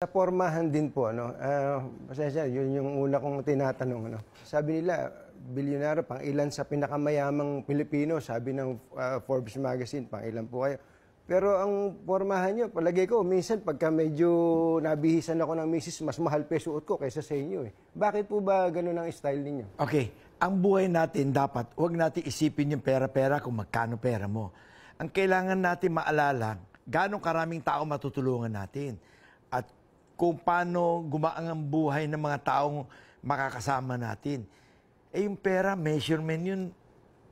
Sa pormahan din po, pasensya, yun yung una kong tinatanong. Sabi nila, bilyonaryo, pang ilan sa pinakamayamang Pilipino, sabi ng Forbes magazine, pang ilan po kayo. Pero ang pormahan nyo, palagay ko, minsan pagka medyo nabihisan ako ng misis, mas mahal pa suot ko kaysa sa inyo. Bakit po ba ganun ang style ninyo? Okay, ang buhay natin dapat, huwag natin isipin yung pera-pera kung magkano pera mo. Ang kailangan natin maalala, gaano karaming tao matutulungan natin. At kung paano gumaang ang buhay ng mga taong makakasama natin. Yung pera, measurement yun,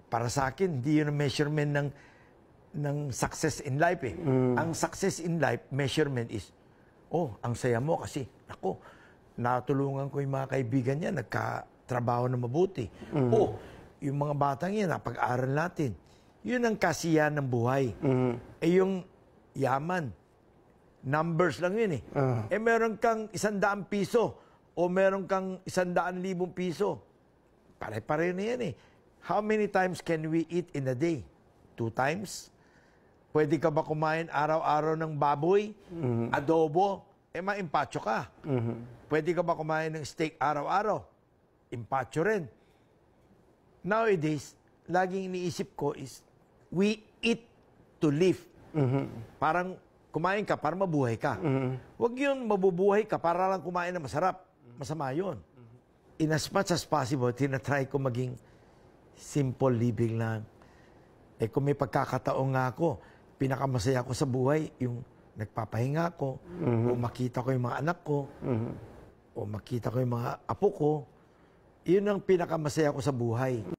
para sa akin, hindi yun ang measurement ng success in life eh. Ang success in life, measurement is, ang saya mo kasi, ako, natulungan ko yung mga kaibigan niya, nagkatrabaho na mabuti. Yung mga batang yan, napag-aral natin. Yun ang kasiyahan ng buhay. Yung yaman, numbers lang yun eh. Meron kang 100 piso o meron kang 100,000 piso. Pare-pare na yan eh. How many times can we eat in a day? 2 times? Pwede ka ba kumain araw-araw ng baboy, adobo, maimpacho ka. Pwede ka ba kumain ng steak araw-araw? Impacho rin. Nowadays, laging iniisip ko is, we eat to live. Parang kumain ka para mabuhay ka. Huwag yun mabubuhay ka para lang kumain na masarap. Masama yun. In as much as possible, tinatry ko maging simple living lang. Kung may pagkakataon nga ako, pinakamasaya ko sa buhay, yung nagpapahinga ko, o makita ko yung mga anak ko, o makita ko yung mga apo ko, yun ang pinakamasaya ko sa buhay.